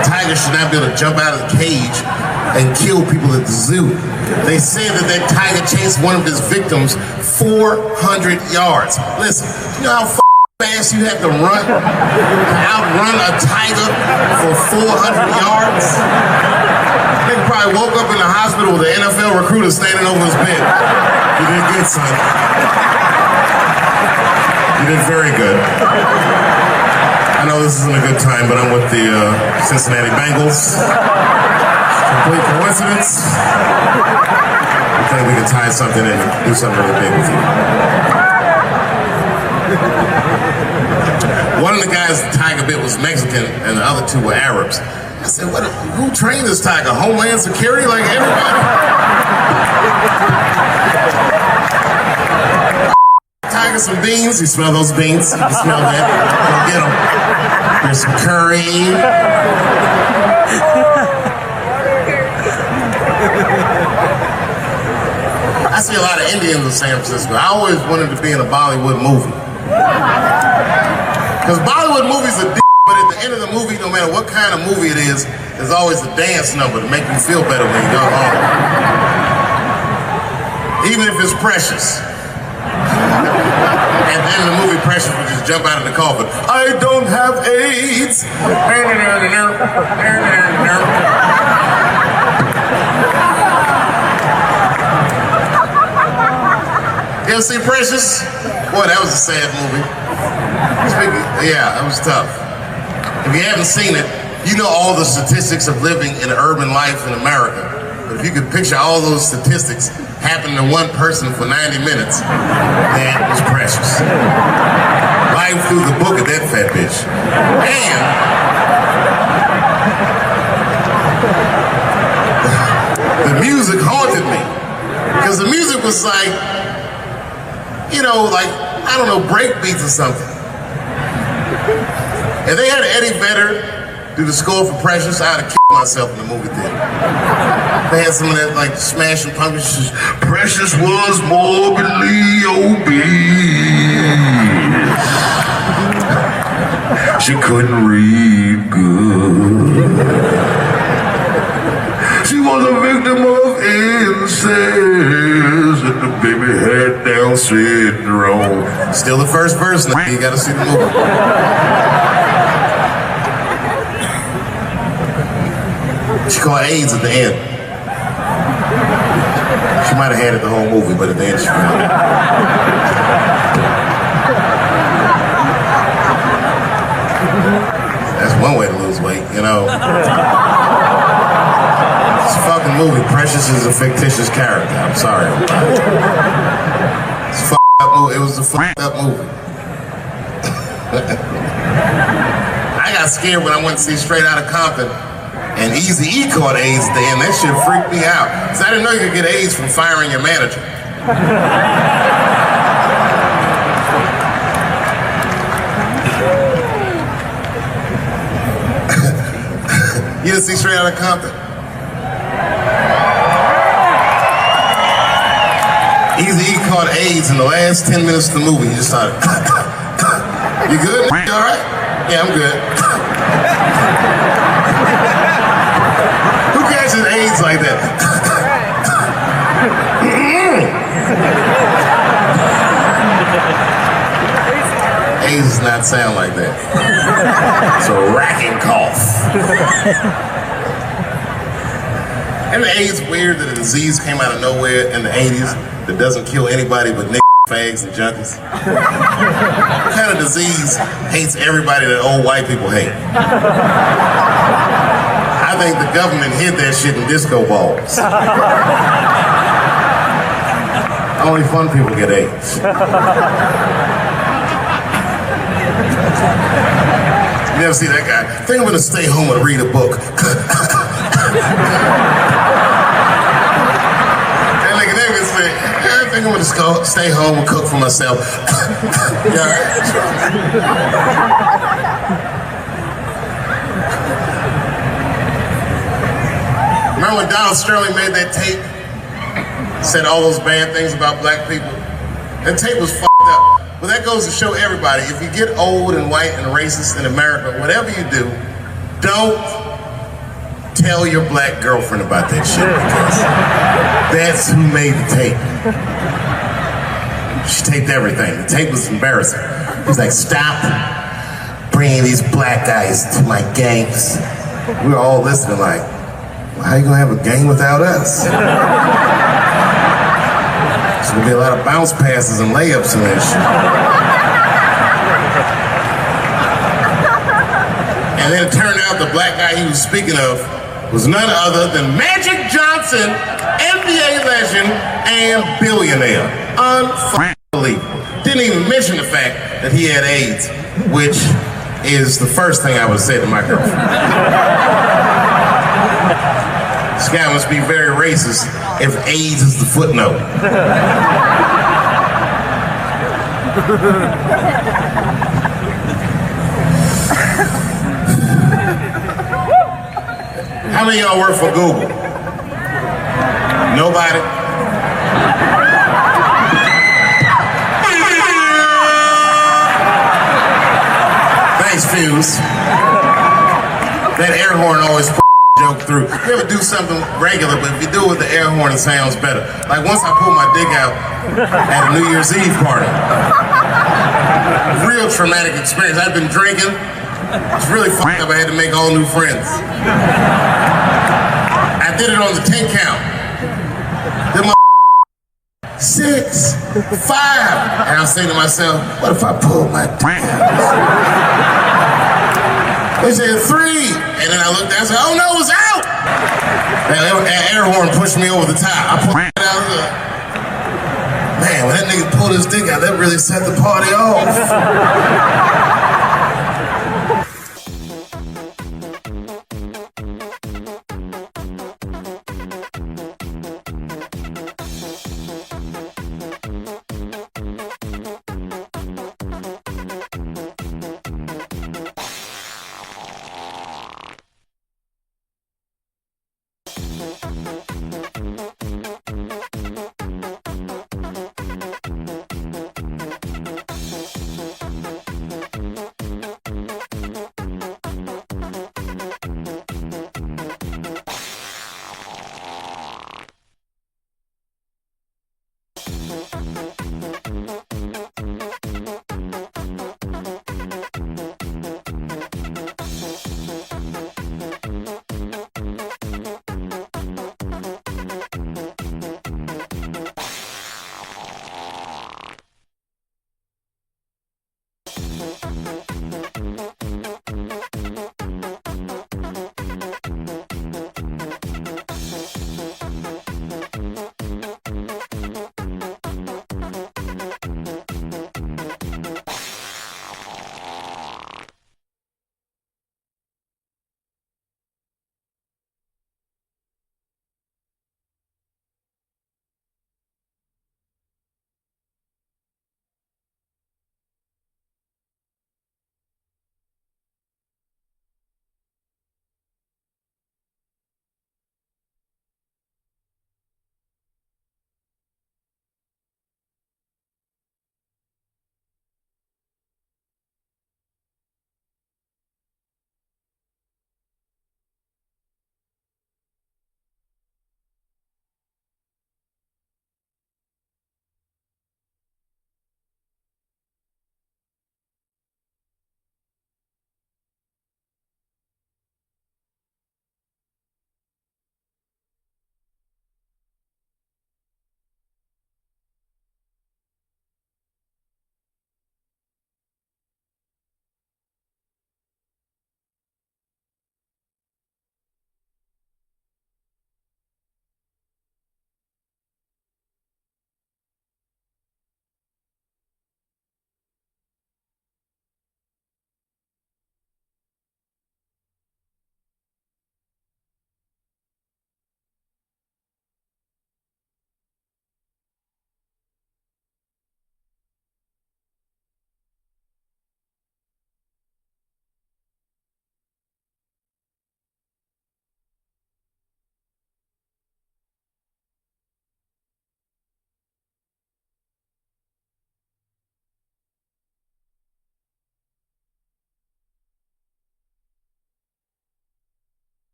Tigers should not be able to jump out of the cage and kill people at the zoo. They said that that tiger chased one of his victims 400 yards. Listen, you know how fast you have to run, outrun a tiger for 400 yards? They probably woke up in the hospital with an NFL recruiter standing over his bed. You did good, son. You did very good. I know this isn't a good time, but I'm with the Cincinnati Bengals. Complete coincidence. I think we can tie something in and do something really big with you. One of the guys the tiger bit was Mexican, and the other two were Arabs. I said, who trained this tiger? Homeland Security, like everybody? Tiger some beans. You smell those beans? You can smell that. Go get them. There's some curry. I see a lot of Indians in San Francisco. I always wanted to be in a Bollywood movie. Because Bollywood movies are but at the end of the movie, no matter what kind of movie it is, there's always a dance number to make you feel better when you go home. Even if it's Precious. At the end of the movie, Precious would just jump out of the coffin. I don't have AIDS. You ever see Precious? Boy, that was a sad movie. Yeah, that was tough. If you haven't seen it, you know all the statistics of living in urban life in America. But if you could picture all those statistics happening to one person for 90 minutes, that was Precious. Life through the book of that fat bitch. And the music haunted me. Because the music was like, you know, like, I don't know, break beats or something. If they had Eddie Vedder do the score for Precious, I'd have killed myself in the movie theater. They had some of that, like, Smashing Pumpkins. Precious was morbidly obese. She couldn't read good. She was a victim of incest, and the baby had Down syndrome. Still the first verse now. You gotta see the movie. She caught AIDS at the end. She might have had it the whole movie, but at the end she found it. That's one way to lose weight, you know. It's a fucking movie. Precious is a fictitious character. I'm sorry. It's a fucked up movie. It was a fucked up movie. I got scared when I went to see Straight Outta Compton. And Eazy-E caught AIDS at the end. That shit freaked me out. Because I didn't know you could get AIDS from firing your manager. You didn't see Straight Outta Compton? Eazy-E caught AIDS in the last 10 minutes of the movie. He just started. You good? You all right? Yeah, I'm good. AIDS like that. AIDS does not sound like that. It's a racking cough. And the AIDS weird that a disease came out of nowhere in the 80s that doesn't kill anybody but niggas, fags, and junkies. What kind of disease hates everybody that old white people hate? I think the government hid that shit in disco balls. Only fun people get AIDS. You never see that guy? I think I'm gonna stay home and read a book. And like they would say, I think I'm gonna stay home and cook for myself. Yeah, all right. Remember when Donald Sterling made that tape? Said all those bad things about black people? That tape was fucked up. Well, that goes to show everybody, if you get old and white and racist in America, whatever you do, don't tell your black girlfriend about that shit, because that's who made the tape. She taped everything. The tape was embarrassing. He's like, stop bringing these black guys to my gangs. We were all listening like, well, how you gonna have a gang without us? There's gonna be a lot of bounce passes and layups in that shit. And then it turned out the black guy he was speaking of was none other than Magic Johnson, NBA legend and billionaire. Unbelievable. Didn't even mention the fact that he had AIDS, which is the first thing I would say to my girlfriend. This guy must be very racist if AIDS is the footnote. How many of y'all work for Google? Nobody? Thanks, Fuse. That air horn always joke through. You ever do something regular, but if you do it with the air horn, it sounds better. Like once I pulled my dick out at a New Year's Eve party. Real traumatic experience. I'd been drinking. It's really fucked up. I had to make all new friends. I did it on the 10 count. Then my 6, 5. And I was saying to myself, what if I pull my dick out? They said 3, and then I looked down and said, oh no, it's out! That air horn pushed me over the top. I pulled it out of the... Man, when that nigga pulled his dick out, that really set the party off.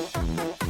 Loophole.